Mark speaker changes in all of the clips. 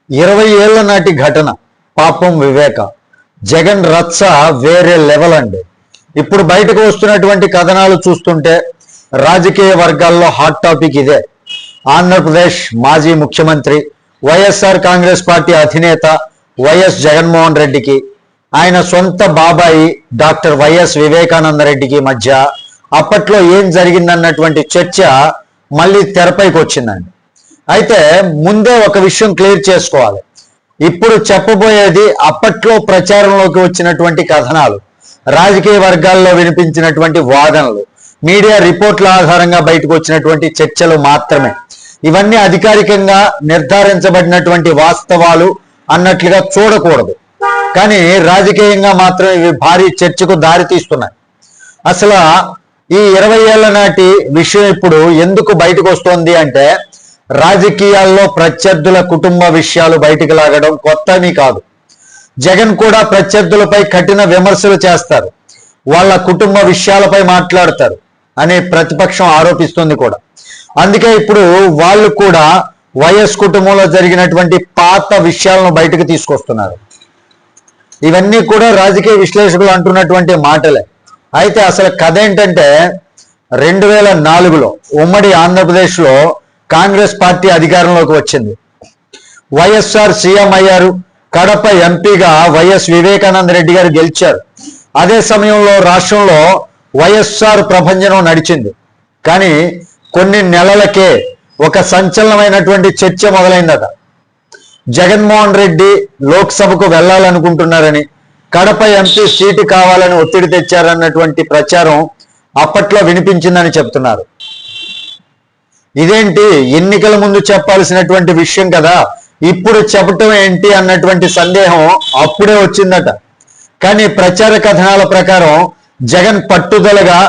Speaker 1: 20 ఏళ్ల నాటి ఘటన. పాపం వివేక. జగన్ రచ్చ వేరే లెవెల్ అండి. ఇప్పుడు బయటకు వస్తున్నటువంటి కథనాలు చూస్తుంటే రాజకీయ వర్గాల్లో హాట్ టాపిక్ ఇదే. ఆంధ్రప్రదేశ్ మాజీ ముఖ్యమంత్రి వైఎస్ఆర్ కాంగ్రెస్ పార్టీ అధినేత వైఎస్ జగన్మోహన్ రెడ్డికి ఆయన సొంత బాబాయి డాక్టర్ వైఎస్ వివేకానంద రెడ్డికి మధ్య అప్పట్లో ఏం జరిగిందన్నటువంటి చర్చ మళ్ళీ తెరపైకి వచ్చిందండి. అయితే ముందే ఒక విషయం క్లియర్ చేసుకోవాలి. ఇప్పుడు చెప్పబోయేది అప్పట్లో ప్రచారంలోకి వచ్చినటువంటి కథనాలు, రాజకీయ వర్గాల్లో వినిపించినటువంటి వాదనలు, మీడియా రిపోర్ట్ల ఆధారంగా బయటకు వచ్చినటువంటి చర్చలు మాత్రమే. ఇవన్నీ అధికారికంగా నిర్ధారించబడినటువంటి వాస్తవాలు అన్నట్లుగా చూడకూడదు. కానీ రాజకీయంగా మాత్రం ఇవి భారీ చర్చకు దారితీస్తున్నాయి. అసలు ఈ 20 ఏళ్ల నాటి విషయం ఇప్పుడు ఎందుకు బయటకు వస్తోంది అంటే, రాజకీయాల్లో ప్రత్యర్థుల కుటుంబ విషయాలు బయటకు లాగడం కొత్తని కాదు. జగన్ కూడా ప్రత్యర్థులపై కఠిన విమర్శలు చేస్తారు, వాళ్ళ కుటుంబ విషయాలపై మాట్లాడతారు అని ప్రతిపక్షం ఆరోపిస్తుంది కూడా. అందుకే ఇప్పుడు వాళ్ళు కూడా వైఎస్ కుటుంబంలో జరిగినటువంటి పాత విషయాలను బయటకు తీసుకొస్తున్నారు. ఇవన్నీ కూడా రాజకీయ విశ్లేషకులు అంటున్నటువంటి మాటలే. అయితే అసలు కథ ఏంటంటే, 2004లో ఉమ్మడి ఆంధ్రప్రదేశ్లో కాంగ్రెస్ పార్టీ అధికారంలోకి వచ్చింది. వైఎస్ఆర్ సీఎం అయ్యారు. కడప ఎంపీగా వైఎస్ వివేకానంద రెడ్డి గారు గెలిచారు. అదే సమయంలో రాష్ట్రంలో వైఎస్ఆర్ ప్రభంజనం నడిచింది. కానీ కొన్ని నెలలకే ఒక సంచలనమైనటువంటి చర్చ మొదలైందట. జగన్మోహన్ రెడ్డి లోక్సభకు వెళ్లాలనుకుంటున్నారని, కడప ఎంపీ సీటు కావాలని ఒత్తిడి తెచ్చారన్నటువంటి ప్రచారం అప్పట్లో వినిపించిందని చెప్తున్నారు. ఇదేంటి, ఎన్నికల ముందు చెప్పాల్సినటువంటి విషయం కదా, ఇప్పుడు చెప్పటం ఏంటి అన్నటువంటి సందేహం అప్పుడే వచ్చిందట. కానీ ప్రచార కథనాల ప్రకారం జగన్ పట్టుదలగా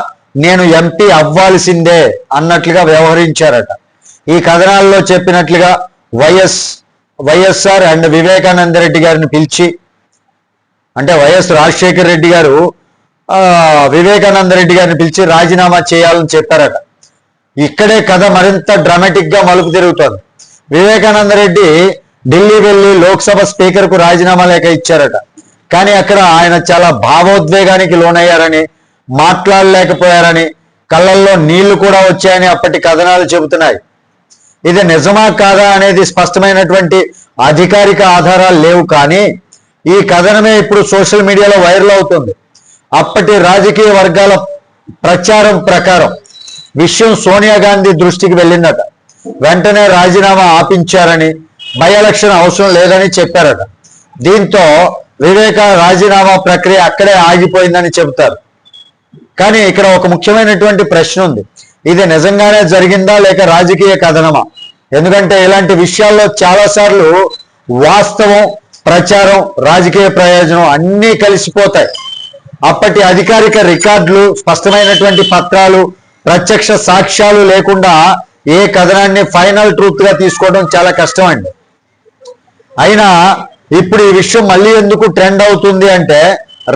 Speaker 1: నేను ఎంపీ అవ్వాల్సిందే అన్నట్లుగా వ్యవహరించారట. ఈ కథనాల్లో చెప్పినట్లుగా వైఎస్ఆర్ అండ్ వివేకానంద రెడ్డి గారిని పిలిచి, అంటే వైఎస్ రాజశేఖర్ రెడ్డి గారు వివేకానంద రెడ్డి గారిని పిలిచి రాజీనామా చేయాలని చెప్పారట. ఇక్కడే కథ మరింత డ్రామాటిక్ గా మలుపు తిరుగుతోంది. వివేకానంద రెడ్డి ఢిల్లీ వెళ్లి లోక్సభ స్పీకర్ కు రాజీనామా లేఖ ఇచ్చారట. కానీ అక్కడ ఆయన చాలా భావోద్వేగానికి లోనయ్యారని, మాట్లాడలేకపోయారని, కళ్ళల్లో నీళ్లు కూడా వచ్చాయని అప్పటి కథనాలు చెబుతున్నాయి. ఇది నిజమా కాదా అనేది స్పష్టమైనటువంటి అధికారిక ఆధారాలు లేవు. కానీ ఈ కథనమే ఇప్పుడు సోషల్ మీడియాలో వైరల్ అవుతుంది. అప్పటి రాజకీయ వర్గాల ప్రచారం ప్రకారం విషయం సోనియా గాంధీ దృష్టికి వెళ్ళిందట. వెంటనే రాజీనామా ఆపించారని, బై ఎలక్షన్ అవసరం లేదని చెప్పారట. దీంతో వివేక రాజీనామా ప్రక్రియ అక్కడే ఆగిపోయిందని చెబుతారు. కానీ ఇక్కడ ఒక ముఖ్యమైనటువంటి ప్రశ్న ఉంది. ఇది నిజంగానే జరిగిందా లేక రాజకీయ కథనమా? ఎందుకంటే ఇలాంటి విషయాల్లో చాలాసార్లు వాస్తవం, ప్రచారం, రాజకీయ ప్రయోజనం అన్నీ కలిసిపోతాయి. అప్పటి అధికారిక రికార్డులు, స్పష్టమైనటువంటి పత్రాలు, ప్రత్యక్ష సాక్ష్యాలు లేకుండా ఏ కథనాన్ని ఫైనల్ ట్రూత్ గా తీసుకోవడం చాలా కష్టం అండి. అయినా ఇప్పుడు ఈ విషయం మళ్ళీ ఎందుకు ట్రెండ్ అవుతుంది అంటే,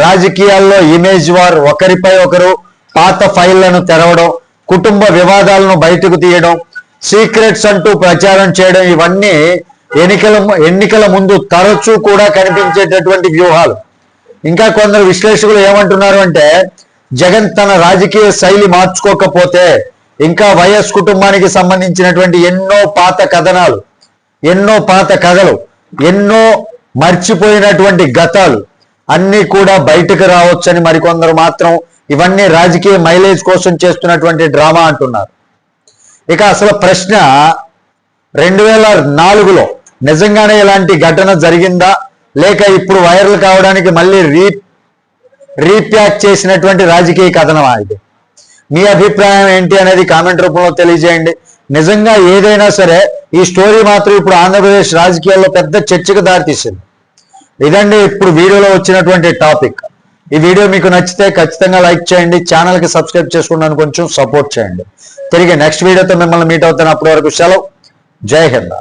Speaker 1: రాజకీయాల్లో ఇమేజ్ వార్, ఒకరిపై ఒకరు పాత ఫైళ్లను తెరవడం, కుటుంబ వివాదాలను బయటకు తీయడం, సీక్రెట్స్ అంటూ ప్రచారం చేయడం, ఇవన్నీ ఎన్నికల ముందు తరచూ కూడా కనిపించేటటువంటి వ్యూహాలు. ఇంకా కొందరు విశ్లేషకులు ఏమంటున్నారు అంటే, జగన్ తన రాజకీయ శైలి మార్చుకోకపోతే ఇంకా వైఎస్ కుటుంబానికి సంబంధించినటువంటి ఎన్నో పాత కథనాలు, ఎన్నో పాత కథలు, ఎన్నో మర్చిపోయినటువంటి గతాలు అన్నీ కూడా బయటకు రావచ్చని మరికొందరు మాత్రం ఇవన్నీ రాజకీయ మైలేజ్ కోసం చేస్తున్నటువంటి డ్రామా అంటున్నారు. ఇక అసలు ప్రశ్న, 2004లో నిజంగానే ఇలాంటి ఘటన జరిగిందా లేక ఇప్పుడు వైరల్ కావడానికి మళ్ళీ రీప్యాక్ చేసినటువంటి రాజకీయ కథనమా? ఇది మీ అభిప్రాయం ఏంటి అనేది కామెంట్ రూపంలో తెలియజేయండి. నిజంగా ఏదైనా సరే ఈ స్టోరీ మాత్రం ఇప్పుడు ఆంధ్రప్రదేశ్ రాజకీయాల్లో పెద్ద చర్చకు దారితీసింది. ఇదండి ఇప్పుడు వీడియోలో వచ్చినటువంటి టాపిక్. ఈ వీడియో మీకు నచ్చితే ఖచ్చితంగా లైక్ చేయండి, ఛానల్కి సబ్స్క్రైబ్ చేసుకున్నాను కొంచెం సపోర్ట్ చేయండి. తిరిగి నెక్స్ట్ వీడియోతో మిమ్మల్ని మీట్ అవుతాను. అప్పటి వరకు సెలవు. జై హింద్.